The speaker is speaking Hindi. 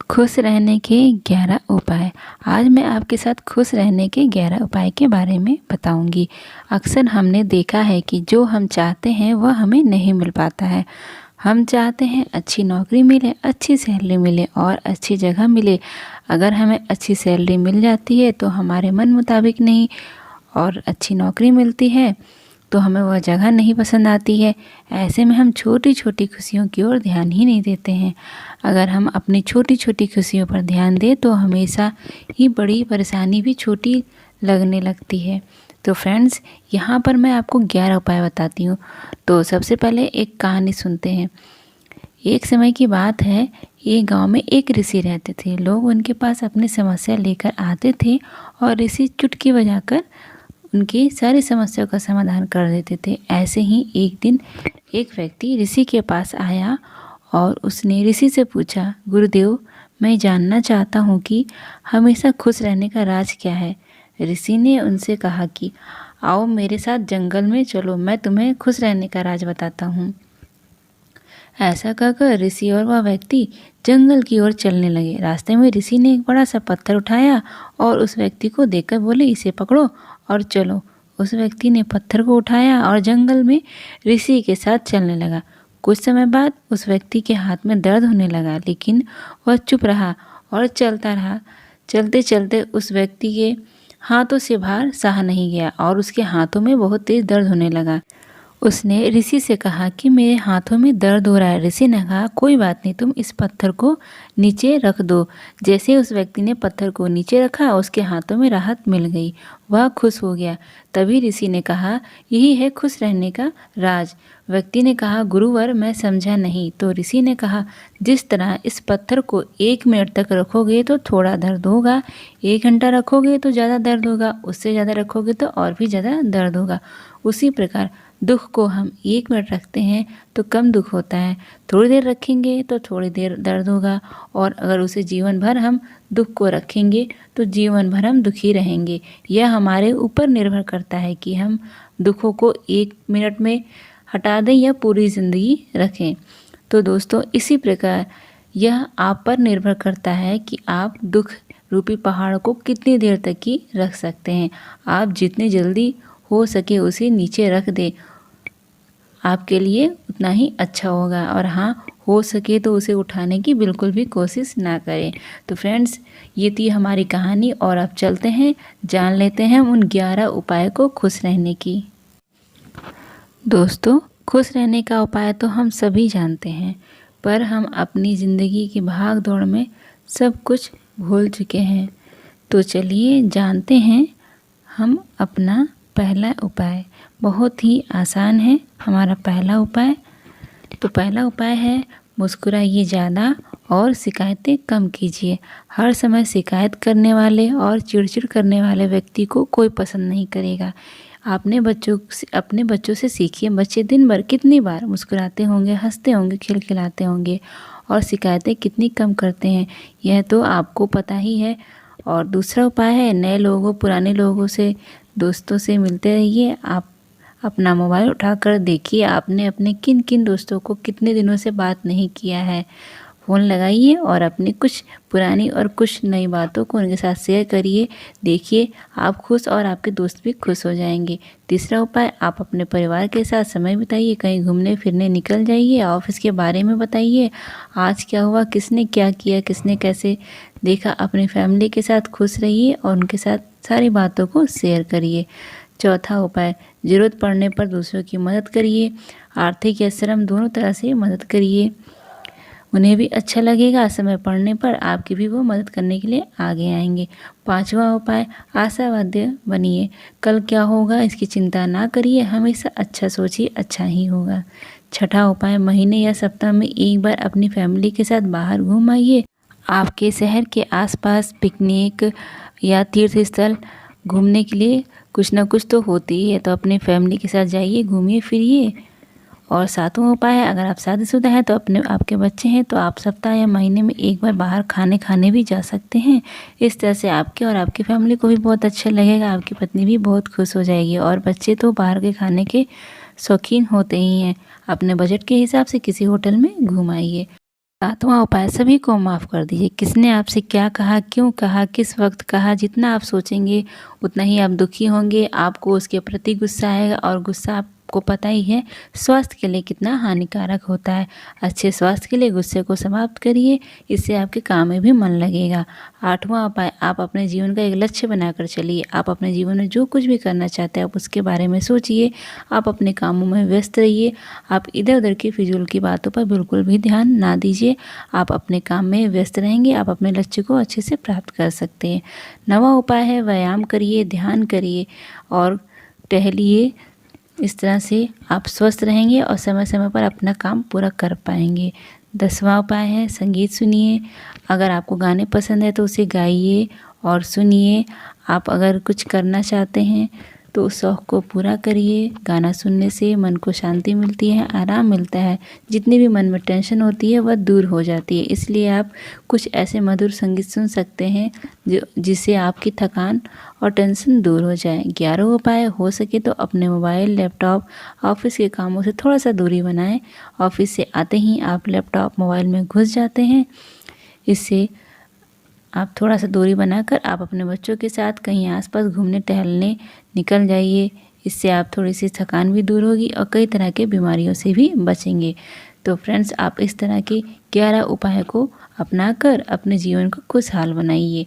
खुश रहने के 11 उपाय। आज मैं आपके साथ खुश रहने के 11 उपाय के बारे में बताऊंगी। अक्सर हमने देखा है कि जो हम चाहते हैं वह हमें नहीं मिल पाता है। हम चाहते हैं अच्छी नौकरी मिले, अच्छी सैलरी मिले और अच्छी जगह मिले। अगर हमें अच्छी सैलरी मिल जाती है तो हमारे मन मुताबिक नहीं, और अच्छी नौकरी मिलती है तो हमें वह जगह नहीं पसंद आती है। ऐसे में हम छोटी छोटी खुशियों की ओर ध्यान ही नहीं देते हैं। अगर हम अपनी छोटी छोटी खुशियों पर ध्यान दें तो हमेशा ही बड़ी परेशानी भी छोटी लगने लगती है। तो फ्रेंड्स, यहाँ पर मैं आपको 11 उपाय बताती हूँ। तो सबसे पहले एक कहानी सुनते हैं। एक समय की बात है, ये गांव में एक ऋषि रहते थे। लोग उनके पास अपनी समस्या लेकर आते थे और ऋषि चुटकी बजाकर उनकी सारी समस्याओं का समाधान कर देते थे। ऐसे ही एक दिन एक व्यक्ति ऋषि के पास आया और उसने ऋषि से पूछा, गुरुदेव, मैं जानना चाहता हूँ कि हमेशा खुश रहने का राज क्या है। ऋषि ने उनसे कहा कि आओ मेरे साथ जंगल में चलो, मैं तुम्हें खुश रहने का राज बताता हूँ। ऐसा कहकर ऋषि और वह व्यक्ति जंगल की ओर चलने लगे। रास्ते में ऋषि ने एक बड़ा सा पत्थर उठाया और उस व्यक्ति को देखकर बोले, इसे पकड़ो और चलो। उस व्यक्ति ने पत्थर को उठाया और जंगल में ऋषि के साथ चलने लगा। कुछ समय बाद उस व्यक्ति के हाथ में दर्द होने लगा, लेकिन वह चुप रहा और चलता रहा। चलते चलते उस व्यक्ति के हाथों से भार सहा नहीं गया और उसके हाथों में बहुत तेज दर्द होने लगा। उसने ऋषि से कहा कि मेरे हाथों में दर्द हो रहा है। ऋषि ने कहा, कोई बात नहीं, तुम इस पत्थर को नीचे रख दो। जैसे उस व्यक्ति ने पत्थर को नीचे रखा, उसके हाथों में राहत मिल गई। वह खुश हो गया। तभी ऋषि ने कहा, यही है खुश रहने का राज। व्यक्ति ने कहा, गुरुवर, मैं समझा नहीं। तो ऋषि ने कहा, जिस तरह इस पत्थर को 1 मिनट तक रखोगे तो थोड़ा दर्द होगा, 1 घंटा रखोगे तो ज़्यादा दर्द होगा, उससे ज़्यादा रखोगे तो और भी ज़्यादा दर्द होगा। उसी प्रकार दुख को हम 1 मिनट रखते हैं तो कम दुख होता है, थोड़ी देर रखेंगे तो थोड़ी देर दर्द होगा, और अगर उसे जीवन भर हम दुख को रखेंगे तो जीवन भर हम दुखी रहेंगे। यह हमारे ऊपर निर्भर करता है कि हम दुखों को 1 मिनट में हटा दें या पूरी ज़िंदगी रखें। तो दोस्तों, इसी प्रकार यह आप पर निर्भर करता है कि आप दुख रूपी पहाड़ को कितनी देर तक ही रख सकते हैं। आप जितने जल्दी हो सके उसे नीचे रख दें, आपके लिए उतना ही अच्छा होगा। और हाँ, हो सके तो उसे उठाने की बिल्कुल भी कोशिश ना करें। तो फ्रेंड्स, ये थी हमारी कहानी, और अब चलते हैं, जान लेते हैं उन 11 उपाय को खुश रहने की। दोस्तों, खुश रहने का उपाय तो हम सभी जानते हैं, पर हम अपनी ज़िंदगी की भाग दौड़ में सब कुछ भूल चुके हैं। तो चलिए जानते हैं हम अपना पहला उपाय। बहुत ही आसान है हमारा पहला उपाय। तो पहला उपाय है, मुस्कुराइए ज़्यादा और शिकायतें कम कीजिए। हर समय शिकायत करने वाले और चिड़चिड़ करने वाले व्यक्ति को कोई पसंद नहीं करेगा। अपने बच्चों से सीखिए। बच्चे दिन भर कितनी बार मुस्कुराते होंगे, हंसते होंगे, खिलखिलाते होंगे, और शिकायतें कितनी कम करते हैं, यह तो आपको पता ही है। और दूसरा उपाय है, नए लोगों, पुराने लोगों से, दोस्तों से मिलते रहिए। आप अपना मोबाइल उठाकर देखिए आपने अपने किन किन दोस्तों को कितने दिनों से बात नहीं किया है। फ़ोन लगाइए और अपनी कुछ पुरानी और कुछ नई बातों को उनके साथ शेयर करिए। देखिए, आप खुश और आपके दोस्त भी खुश हो जाएंगे। तीसरा उपाय, आप अपने परिवार के साथ समय बिताइए, कहीं घूमने फिरने निकल जाइए, ऑफिस के बारे में बताइए, आज क्या हुआ, किसने क्या किया, किसने कैसे देखा। अपनी फैमिली के साथ खुश रहिए और उनके साथ सारी बातों को शेयर करिए। चौथा उपाय, ज़रूरत पड़ने पर दूसरों की मदद करिए। आर्थिक या श्रम दोनों तरह से मदद करिए, उन्हें भी अच्छा लगेगा। समय पड़ने पर आपकी भी वो मदद करने के लिए आगे आएंगे। पांचवा उपाय, आशावादी बनिए। कल क्या होगा इसकी चिंता ना करिए, हमेशा अच्छा सोचिए, अच्छा ही होगा। छठा उपाय, महीने या सप्ताह में एक बार अपनी फैमिली के साथ बाहर घूम आइए। आपके शहर के आसपास पिकनिक या तीर्थ स्थल घूमने के लिए कुछ ना कुछ तो होती ही है, तो अपने फैमिली के साथ जाइए, घूमिए फिरिए। और सातवां उपाय है, अगर आप शादीशुदा हैं तो आपके बच्चे हैं तो आप सप्ताह या महीने में एक बार बाहर खाने भी जा सकते हैं। इस तरह से आपके और आपकी फैमिली को भी बहुत अच्छा लगेगा, आपकी पत्नी भी बहुत खुश हो जाएगी। और बच्चे तो बाहर के खाने के शौकीन होते ही हैं। अपने बजट के हिसाब से किसी होटल में घुमाइए। सातवां उपाय, सभी को माफ़ कर दीजिए। किसने आपसे क्या कहा, क्यों कहा, किस वक्त कहा, जितना आप सोचेंगे उतना ही आप दुखी होंगे, आपको उसके प्रति गुस्सा आएगा और गुस्सा आपको पता ही है स्वास्थ्य के लिए कितना हानिकारक होता है। अच्छे स्वास्थ्य के लिए गुस्से को समाप्त करिए, इससे आपके काम में भी मन लगेगा। आठवां उपाय, आप अपने जीवन का एक लक्ष्य बनाकर चलिए। आप अपने जीवन में जो कुछ भी करना चाहते हैं आप उसके बारे में सोचिए, आप अपने कामों में व्यस्त रहिए, आप इधर उधर की फिजूल की बातों पर बिल्कुल भी ध्यान ना दीजिए। आप अपने काम में व्यस्त रहेंगे, आप अपने लक्ष्य को अच्छे से प्राप्त कर सकते हैं। नवा उपाय है, व्यायाम करिए, ध्यान करिए और टहलिए। इस तरह से आप स्वस्थ रहेंगे और समय समय पर अपना काम पूरा कर पाएंगे। 10वां उपाय है, संगीत सुनिए। अगर आपको गाने पसंद है तो उसे गाइए और सुनिए। आप अगर कुछ करना चाहते हैं तो उस शौक़ को पूरा करिए। गाना सुनने से मन को शांति मिलती है, आराम मिलता है, जितनी भी मन में टेंशन होती है वह दूर हो जाती है। इसलिए आप कुछ ऐसे मधुर संगीत सुन सकते हैं जिससे आपकी थकान और टेंशन दूर हो जाए। 11वां उपाय, हो सके तो अपने मोबाइल, लैपटॉप, ऑफिस के कामों से थोड़ा सा दूरी बनाएं। ऑफिस से आते ही आप लैपटॉप, मोबाइल में घुस जाते हैं। इससे आप थोड़ा सा दूरी बनाकर आप अपने बच्चों के साथ कहीं आसपास घूमने टहलने निकल जाइए। इससे आप थोड़ी सी थकान भी दूर होगी और कई तरह के बीमारियों से भी बचेंगे। तो फ्रेंड्स, आप इस तरह के 11 उपाय को अपनाकर अपने जीवन को खुशहाल बनाइए।